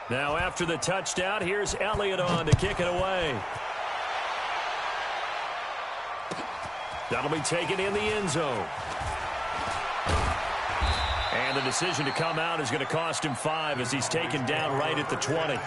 Now after the touchdown, here's Elliott on to kick it away. That'll be taken in the end zone. And the decision to come out is going to cost him 5 as he's taken down right at the 20.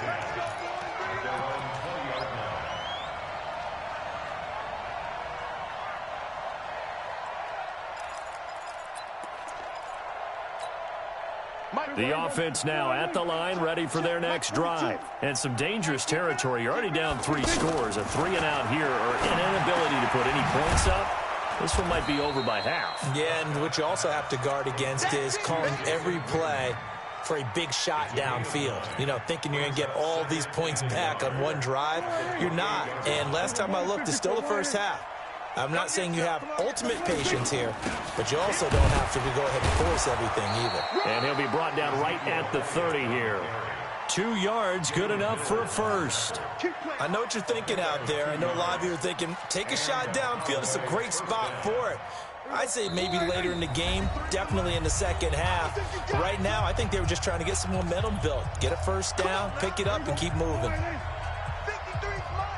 The offense now at the line, ready for their next drive. And some dangerous territory. You're already down 3 scores. A 3-and-out here, or an inability to put any points up. This one might be over by half. Yeah, and what you also have to guard against is calling every play for a big shot downfield. You know, thinking you're going to get all these points back on one drive. You're not. And last time I looked, it's still the first half. I'm not saying you have ultimate patience here, but you also don't have to go ahead and force everything either. And he'll be brought down right at the 30 here. 2 yards, good enough for a first. I know what you're thinking out there. I know a lot of you are thinking, take a shot downfield. It's a great spot for it. I'd say maybe later in the game, definitely in the second half. But right now, I think they were just trying to get some momentum built. Get a first down, pick it up, and keep moving.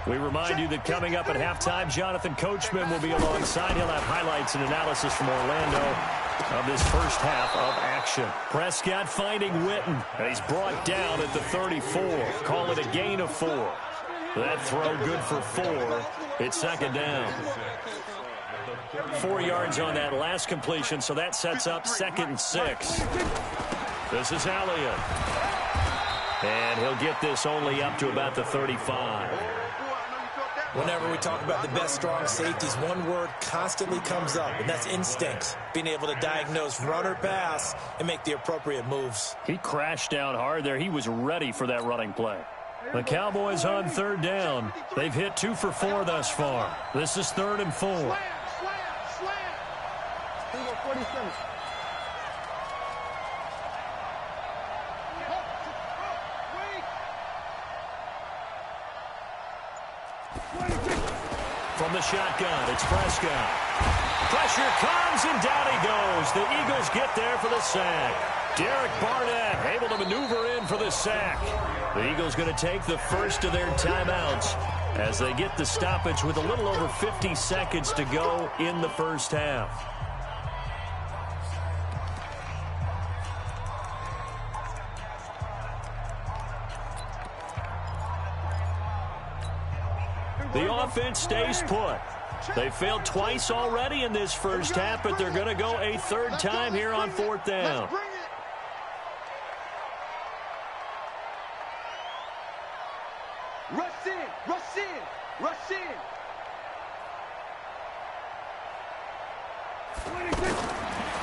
We remind you that coming up at halftime, Jonathan Coachman will be alongside. He'll have highlights and analysis from Orlando of this first half of action. Prescott finding Witten, and he's brought down at the 34. Call it a gain of 4. That throw good for 4. It's second down. 4 yards on that last completion, so that sets up 2nd and 6. This is Elliott. And he'll get this only up to about the 35. Whenever we talk about the best strong safeties, one word constantly comes up, and that's instincts. Being able to diagnose run or pass and make the appropriate moves. He crashed down hard there. He was ready for that running play. The Cowboys on 3rd down. They've hit 2 for 4 thus far. This is 3rd and 4. From the shotgun, it's Prescott. Pressure comes, and down he goes. The Eagles get there for the sack. Derek Barnett able to maneuver in for the sack. The Eagles going to take the first of their timeouts as they get the stoppage with a little over 50 seconds to go in the first half. The offense stays put. They failed twice already in this first half, but they're going to go a 3rd time here on 4th down. Rush in, rush in, rush in.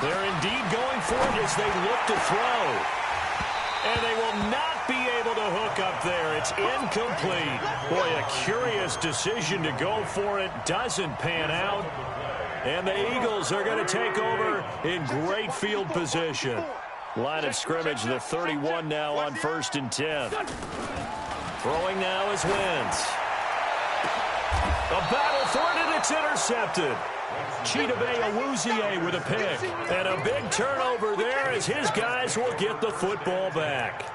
They're indeed going for it as they look to throw. And they will not be able to hook up there. It's incomplete. Boy, a curious decision to go for it. Doesn't pan out. And the Eagles are going to take over in great field position. Line of scrimmage, the 31 now on 1st and 10. Throwing now is Wentz. A battle for it, and it's intercepted. Chidobe Awuzie with a pick. And a big turnover there as his guys will get the football back.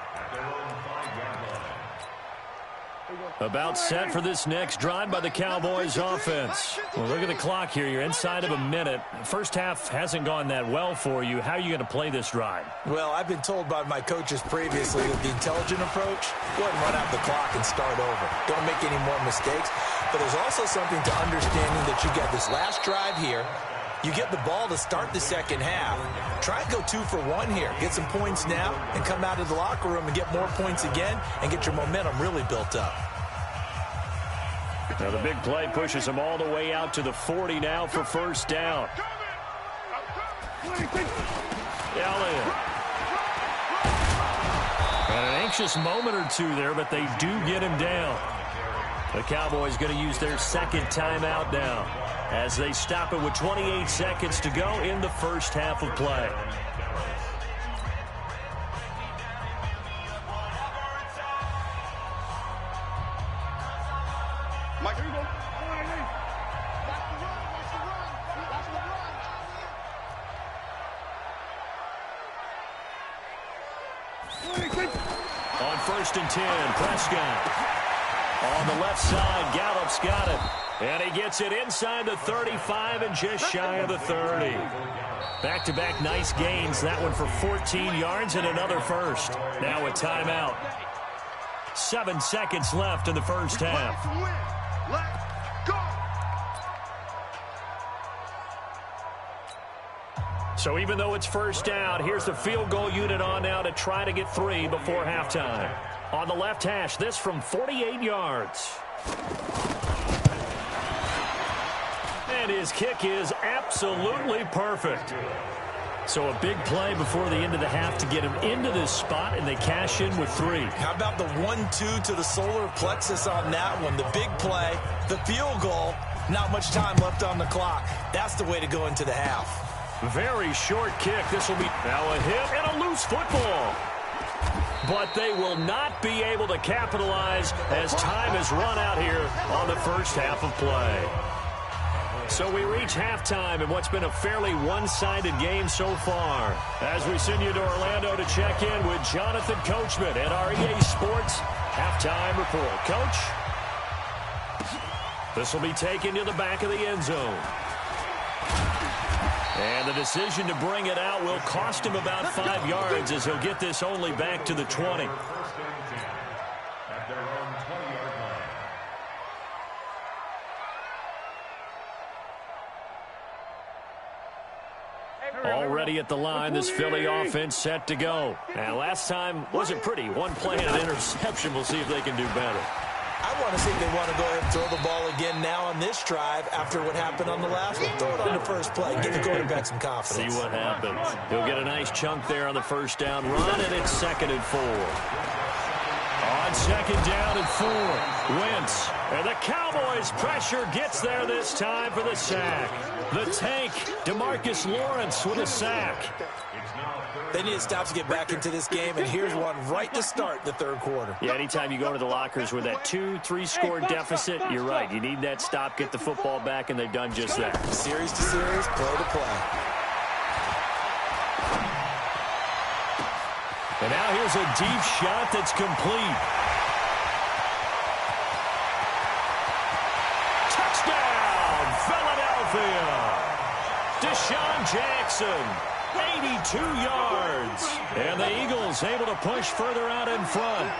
About set for this next drive by the Cowboys offense. Well, look at the clock here. You're inside of a minute. First half hasn't gone that well for you. How are you going to play this drive? Well, I've been told by my coaches previously that the intelligent approach, go ahead and run out the clock and start over. Don't make any more mistakes. But there's also something to understanding that you get this last drive here. You get the ball to start the second half. Try and go 2 for 1 here. Get some points now and come out of the locker room and get more points again and get your momentum really built up. Now the big play pushes them all the way out to the 40 now for first down. Elliott. And an anxious moment or two there, but they do get him down. The Cowboys going to use their 2nd timeout now as they stop it with 28 seconds to go in the first half of play. Mike, here you go. On 1st and 10, Prescott. On the left side, Gallup's got it. And he gets it inside the 35 and just shy of the 30. Back-to-back nice gains. That one for 14 yards and another first. Now a timeout. 7 seconds left in the first half. So even though it's first down, here's the field goal unit on now to try to get 3 before halftime. On the left hash, this from 48 yards. And his kick is absolutely perfect. So a big play before the end of the half to get him into this spot, and they cash in with 3. How about the 1-2 to the solar plexus on that one? The big play, the field goal, not much time left on the clock. That's the way to go into the half. Very short kick. This will be now a hit and a loose football. But they will not be able to capitalize as time has run out here on the first half of play. So we reach halftime in what's been a fairly one-sided game so far. As we send you to Orlando to check in with Jonathan Coachman at our EA Sports Halftime Report. Coach? This will be taken to the back of the end zone. And the decision to bring it out will cost him about 5 yards as he'll get this only back to the 20. Already at the line, this Philly offense set to go. And last time wasn't pretty. One play and an interception. We'll see if they can do better. I want to see if they want to go ahead and throw the ball again now on this drive after what happened on the last one. Throw it on the first play. Give the quarterback some confidence. See what happens. He'll get a nice chunk there on the first down run, and it's 2nd and 4. On 2nd down and 4, Wentz. And the Cowboys' pressure gets there this time for the sack. The tank, DeMarcus Lawrence with a sack. They need to stop to get back into this game, and here's one right to start the third quarter. Yeah, anytime you go into the lockers with that 2-3 score deficit, you're right. You need that stop, get the football back, and they've done just that. Series to series, play to play. And now here's a deep shot that's complete. Touchdown, Philadelphia. Deshaun Jackson. 82 yards. And the Eagles able to push further out in front.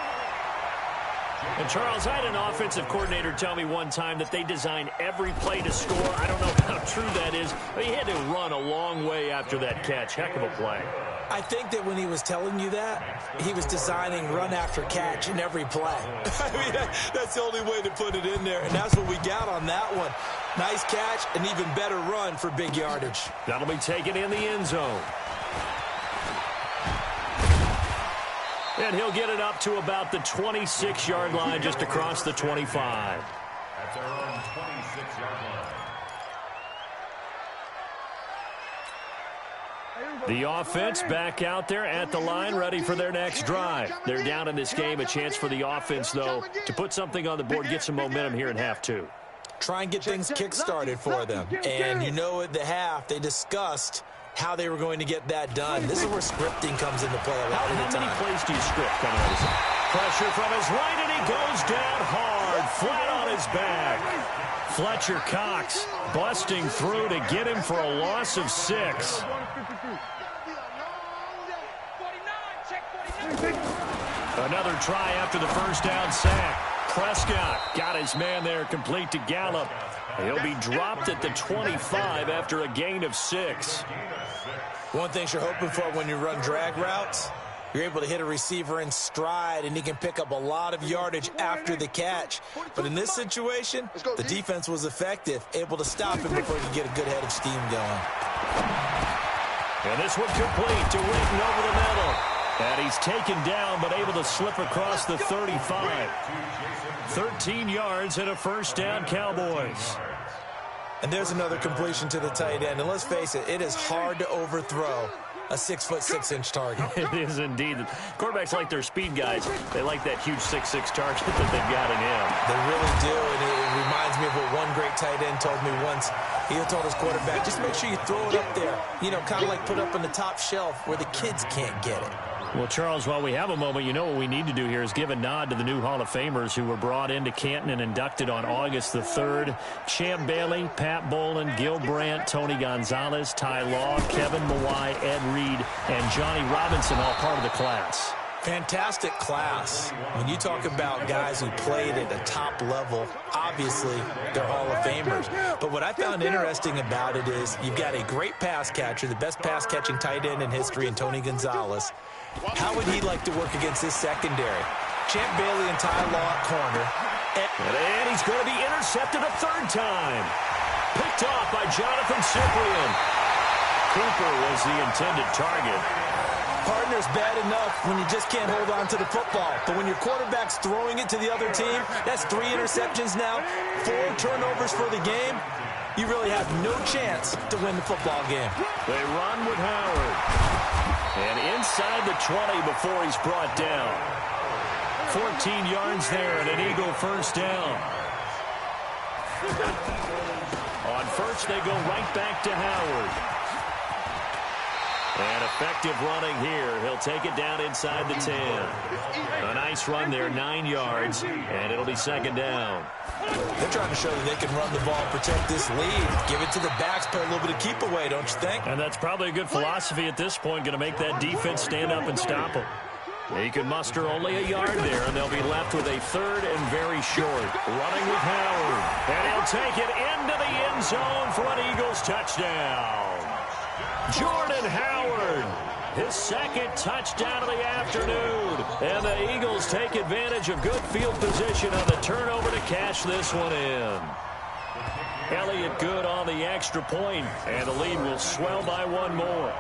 And, Charles, I had an offensive coordinator tell me one time that they design every play to score. I don't know how true that is, but he had to run a long way after that catch. Heck of a play. I think that when he was telling you that, he was designing run after catch in every play. I mean, that's the only way to put it in there, and that's what we got on that one. Nice catch, an even better run for big yardage. That'll be taken in the end zone. And he'll get it up to about the 26-yard line, just across the 25. That's our own 26-yard line. The offense back out there at the line, ready for their next drive. They're down in this game. A chance for the offense, though, to put something on the board, get some momentum here in half 2. Try and get things kick-started for them. And you know at the half, they discussed how they were going to get that done. This is where scripting comes into play a lot of the time. How many plays do you script coming out of this? Pressure from his right, and he goes down hard, flat on his back. Fletcher Cox busting through to get him for a loss of 6. Another try after the first down sack. Prescott got his man there, complete to Gallup. He'll be dropped at the 25 after a gain of 6. One thing you're hoping for when you run drag routes, you're able to hit a receiver in stride, and he can pick up a lot of yardage after the catch. But in this situation, the defense was effective, able to stop him before he could get a good head of steam going. And this one complete to Witten over the middle. And he's taken down, but able to slip across the 35. 13 yards and a first down, Cowboys. And there's another completion to the tight end. And let's face it, it is hard to overthrow a 6'6" target. It is indeed. Quarterbacks like their speed guys. They like that huge 6'6" target that they've got in him. They really do, and it reminds me of what one great tight end told me once. He told his quarterback, just make sure you throw it up there. You know, kind of like put up on the top shelf where the kids can't get it. Well, Charles, while we have a moment, you know what we need to do here is give a nod to the new Hall of Famers who were brought into Canton and inducted on August the 3rd. Champ Bailey, Pat Bolin, Gil Brandt, Tony Gonzalez, Ty Law, Kevin Mawai, Ed Reed, and Johnny Robinson, all part of the class. Fantastic class. When you talk about guys who played at a top level, obviously they're Hall of Famers. But what I found interesting about it is you've got a great pass catcher, the best pass-catching tight end in history in Tony Gonzalez. How would he like to work against his secondary? Champ Bailey and Ty Law at corner. And he's going to be intercepted a third time. Picked off by Jonathan Cyprian. Cooper was the intended target. Partner's bad enough when you just can't hold on to the football. But when your quarterback's throwing it to the other team, that's 3 interceptions now, 4 turnovers for the game. You really have no chance to win the football game. They run with Howard. And inside the 20 before he's brought down. 14 yards there and an Eagle first down. On first, they go right back to Howard. And effective running here. He'll take it down inside the 10. A nice run there, 9 yards, and it'll be second down. They're trying to show that they can run the ball and protect this lead. Give it to the backs, play a little bit of keep away, don't you think? And that's probably a good philosophy at this point, going to make that defense stand up and stop them. He can muster only a yard there, and they'll be left with a third and very short. Running with Howard, and he'll take it into the end zone for an Eagles touchdown. Jordan Howard, his second touchdown of the afternoon. And the Eagles take advantage of good field position on the turnover to cash this one in. Elliott good on the extra point, and the lead will swell by 1 more.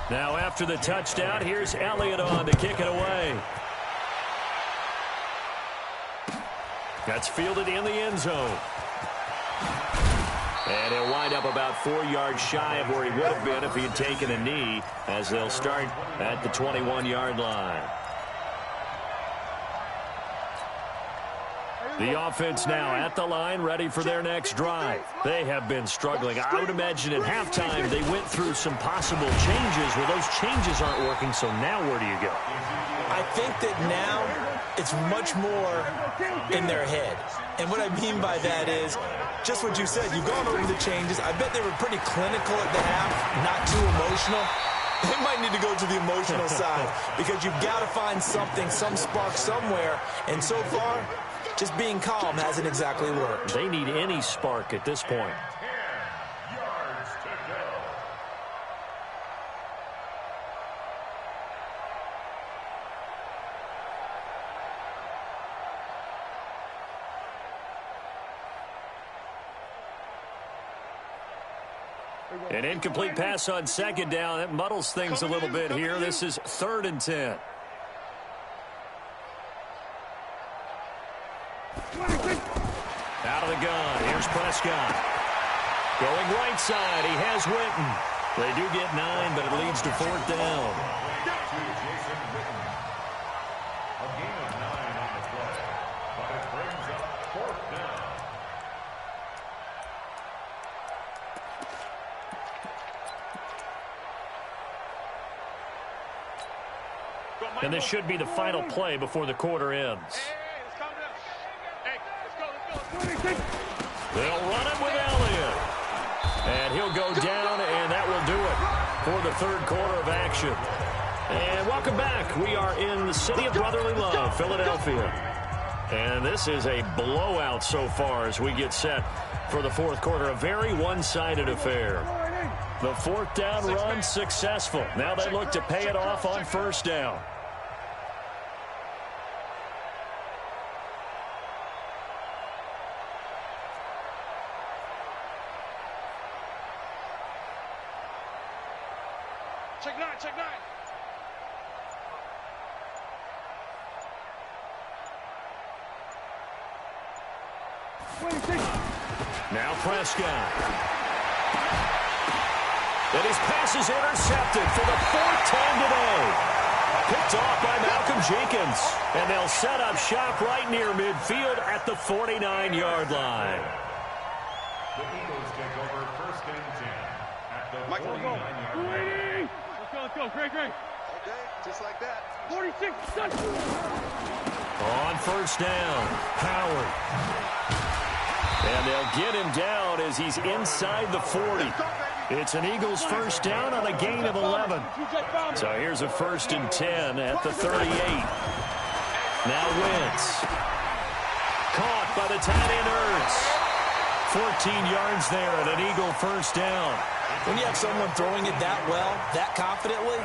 Now after the touchdown, here's Elliott on to kick it away. That's fielded in the end zone. And he'll wind up about 4 yards shy of where he would have been if he had taken a knee, as they'll start at the 21-yard line. The offense now at the line, ready for their next drive. They have been struggling. I would imagine at halftime they went through some possible changes. Well, those changes aren't working, so now where do you go? I think that now it's much more in their head. And what I mean by that is just what you said. You've gone over the changes. I bet they were pretty clinical at the half, not too emotional. They might need to go to the emotional side because you've got to find something, some spark somewhere. And so far, just being calm hasn't exactly worked. They need any spark at this point. An incomplete pass on second down. That muddles things a little bit here. This is 3rd and 10. Out of the gun. Here's Prescott. Going right side. He has Witten. They do get 9, but it leads to 4th down. A gain of 9 on the play, but it brings up 4th down. And this should be the final play before the quarter ends. They'll run it with Elliott. And he'll go down, and that will do it for the 3rd quarter of action. And welcome back. We are in the city of brotherly love, Philadelphia. And this is a blowout so far as we get set for the 4th quarter. A very one-sided affair. The 4th down run successful. Now they look to pay it off on 1st down. Check 9, check 9. Now Prescott. And his pass is intercepted for the 4th time today. Picked off by Malcolm Jenkins. And they'll set up shop right near midfield at the 49-yard line. The Eagles take over 1st and 10 at Mike, go. 49-yard line. Let's go. Great. Okay, just like that. 46. On first down, Howard. And they'll get him down as he's inside the 40. It's an Eagles first down on a gain of 11. So here's a 1st and 10 at the 38. Now Wentz. Caught by the tight end Ertz. 14 yards there at an Eagle first down. When you have someone throwing it that well, that confidently,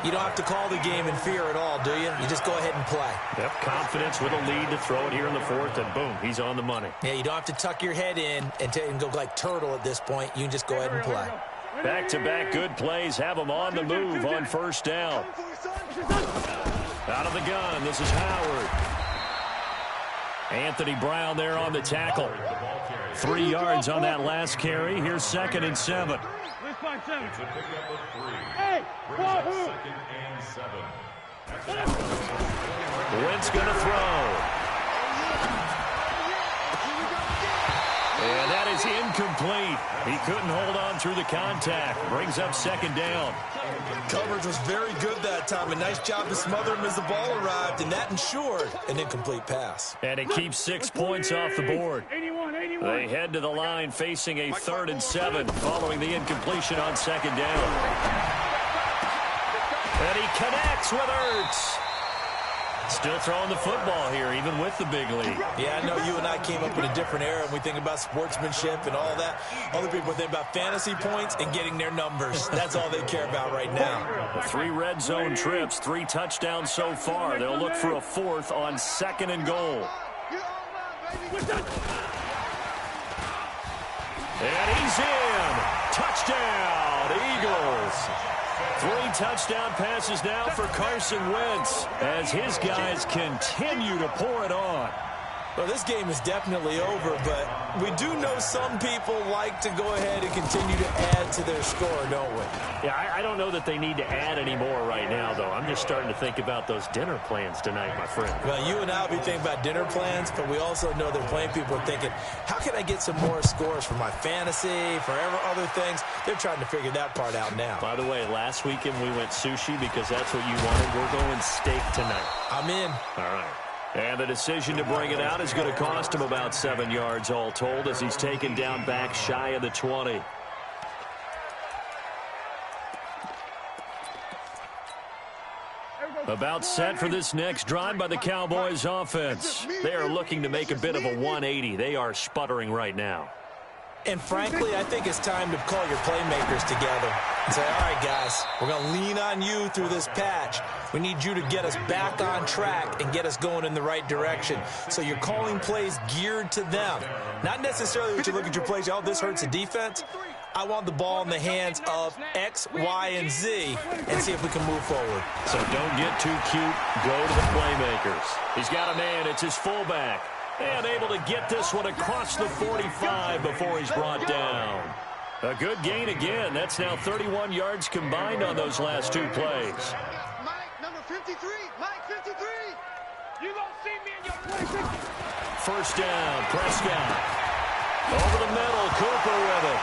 you don't have to call the game in fear at all, do you? You just go ahead and play. Yep, confidence with a lead to throw it here in the 4th, and boom, he's on the money. Yeah, you don't have to tuck your head in and go like turtle at this point. You can just go ahead and play. Back-to-back good plays have him on the move on first down. Out of the gun, this is Howard. Anthony Brown there on the tackle. 3 yards on that last carry. Here's 2nd and 7. It's a pickup of 3. Hey, Brings up 2nd and 7. Wentz going to throw. And that is incomplete. He couldn't hold on through the contact. Brings up 2nd down. Coverage was very good that time. A nice job to smother him as the ball arrived, and that ensured an incomplete pass. And it keeps 6 points off the board. 81. They head to the line facing a 3rd and 7 following the incompletion on 2nd down. And he connects with Ertz. Still throwing the football here, even with the big lead. Yeah, I know you and I came up in a different era, and we think about sportsmanship and all that. Other people think about fantasy points and getting their numbers. That's all they care about right now. 3 red zone trips, 3 touchdowns so far. They'll look for a 4th on 2nd and goal. And he's in. Touchdown, Eagles. 3 touchdown passes now for Carson Wentz as his guys continue to pour it on. Well, this game is definitely over, but we do know some people like to go ahead and continue to add to their score, don't we? Yeah, I don't know that they need to add any more right now, though. I'm just starting to think about those dinner plans tonight, my friend. Well, you and I will be thinking about dinner plans, but we also know that plenty of people are thinking, how can I get some more scores for my fantasy, for other things? They're trying to figure that part out now. By the way, last weekend we went sushi because that's what you wanted. We're going steak tonight. I'm in. All right. And the decision to bring it out is going to cost him about 7 yards all told as he's taken down back shy of the 20. About set for this next drive by the Cowboys offense. They are looking to make a bit of a 180. They are sputtering right now. And frankly, I think it's time to call your playmakers together and say, all right, guys, we're going to lean on you through this patch. We need you to get us back on track and get us going in the right direction. So you're calling plays geared to them. Not necessarily that you look at your plays, oh, this hurts the defense. I want the ball in the hands of X, Y, and Z and see if we can move forward. So don't get too cute. Go to the playmakers. He's got a man. It's his fullback. And able to get this one across the 45 before he's brought down. A good gain again. That's now 31 yards combined on those last 2 plays. Mike, number 53. Mike, 53. You don't see me in your place. First down, Prescott. Over the middle, Cooper with it.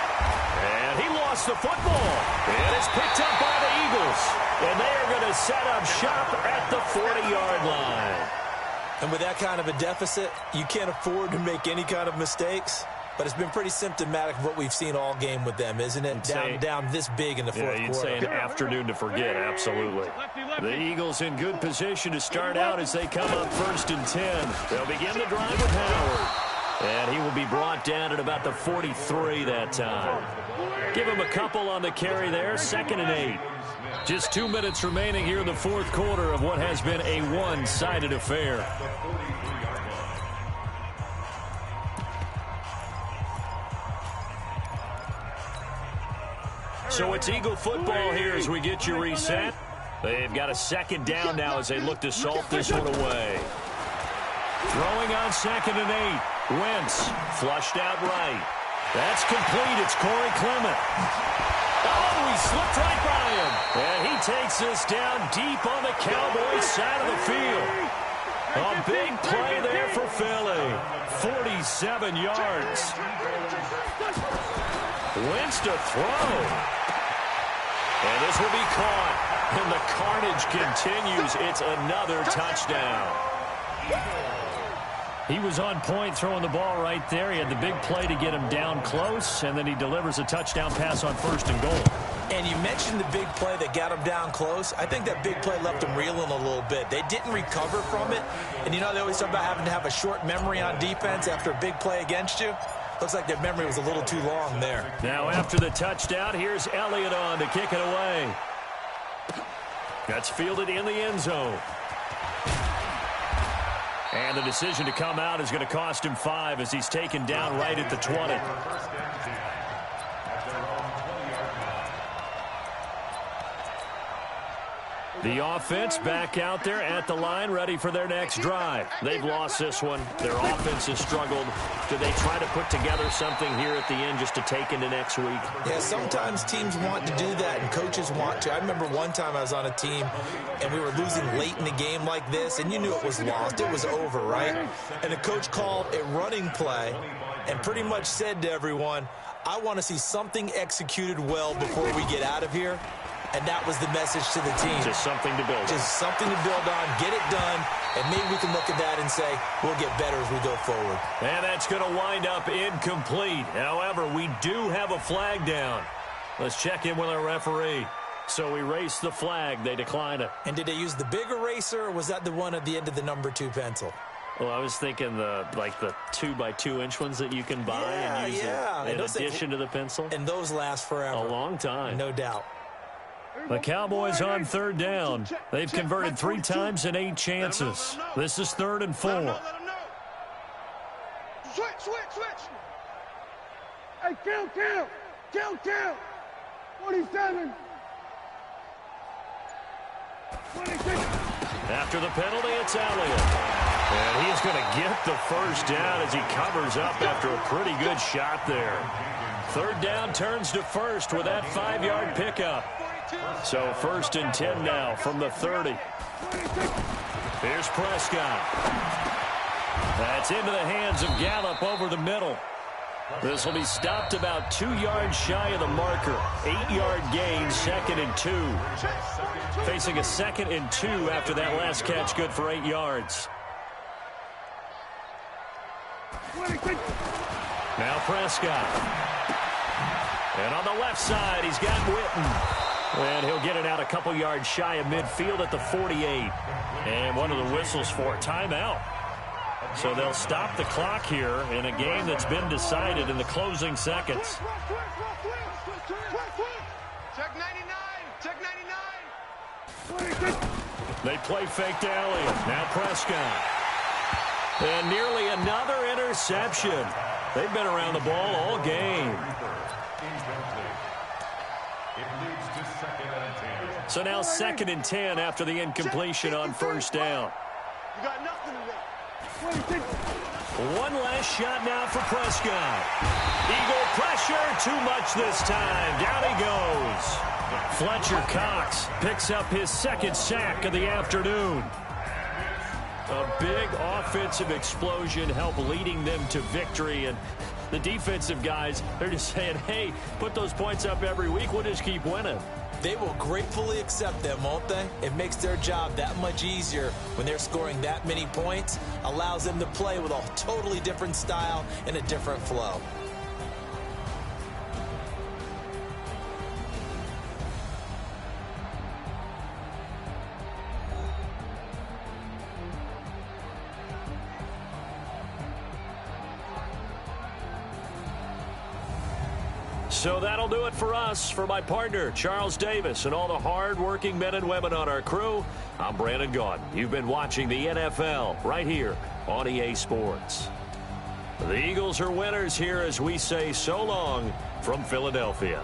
And he lost the football. And it's picked up by the Eagles. And they are going to set up shop at the 40-yard line. And with that kind of a deficit, you can't afford to make any kind of mistakes. But it's been pretty symptomatic of what we've seen all game with them, isn't it? Down this big in the fourth quarter. Yeah, you'd say an afternoon to forget, absolutely. The Eagles in good position to start out as they come up 1st and 10. They'll begin the drive with Howard. And he will be brought down at about the 43 that time. Give him a couple on the carry there, 2nd and 8. Just 2 minutes remaining here in the fourth quarter of what has been a one-sided affair. So it's Eagle football here as we get you reset. They've got a 2nd down now as they look to salt this one away. Throwing on 2nd and 8. Wentz flushed out right. That's complete. It's Corey Clement. Oh, he slipped right by him. And he takes this down deep on the Cowboys side of the field. A big play there for Philly. 47 yards. Wentz to throw. And this will be caught. And the carnage continues. It's another touchdown. He was on point throwing the ball right there. He had the big play to get him down close, and then he delivers a touchdown pass on 1st and goal. And you mentioned the big play that got him down close. I think that big play left him reeling a little bit. They didn't recover from it. And, you know, they always talk about having to have a short memory on defense after a big play against you. Looks like their memory was a little too long there. Now after the touchdown, here's Elliott on to kick it away. That's fielded in the end zone. And the decision to come out is going to cost him 5 as he's taken down right at the 20. The offense back out there at the line, ready for their next drive. They've lost this one. Their offense has struggled. Do they try to put together something here at the end just to take into next week? Yeah, sometimes teams want to do that, and coaches want to. I remember one time I was on a team, and we were losing late in the game like this, and you knew it was lost. It was over, right? And the coach called a running play and pretty much said to everyone, I want to see something executed well before we get out of here. And that was the message to the team. Just something to build on. Just something to build on, get it done, and maybe we can look at that and say, we'll get better as we go forward. And that's going to wind up incomplete. However, we do have a flag down. Let's check in with our referee. So we erase the flag. They decline it. And did they use the big eraser, or was that the one at the end of the number 2 pencil? Well, I was thinking the 2x2-inch ones that you can buy and use in addition to the pencil. And those last forever. A long time. No doubt. The Cowboys on 3rd down. They've converted 3 times in 8 chances. This is 3rd and 4. Let him know. Switch. Hey, kill. 47. 26. After the penalty, it's Elliott. And he's going to get the first down as he covers up after a pretty good shot there. 3rd down turns to 1st with that 5-yard pickup. So 1st and 10 now from the 30. Here's Prescott. That's into the hands of Gallup over the middle. This will be stopped about 2 yards shy of the marker. 8-yard gain, 2nd and 2. Facing a 2nd and 2 after that last catch, good for 8 yards. Now Prescott. And on the left side, he's got Witten. And he'll get it out a couple yards shy of midfield at the 48. And one of the whistles for a timeout. So they'll stop the clock here in a game that's been decided in the closing seconds. Check 99. They play fake to Elliott. Now Prescott. And nearly another interception. They've been around the ball all game. So now 2nd and 10 after the incompletion on 1st down. You got nothing to do. One last shot now for Prescott. Eagle pressure, too much this time. Down he goes. Fletcher Cox picks up his 2nd sack of the afternoon. A big offensive explosion helped leading them to victory. And the defensive guys, they're just saying, hey, put those points up every week. We'll just keep winning. They will gratefully accept them, won't they? It makes their job that much easier when they're scoring that many points. Allows them to play with a totally different style and a different flow. So that'll do it for us. For my partner, Charles Davis, and all the hard-working men and women on our crew, I'm Brandon Gaudin. You've been watching the NFL right here on EA Sports. The Eagles are winners here as we say so long from Philadelphia.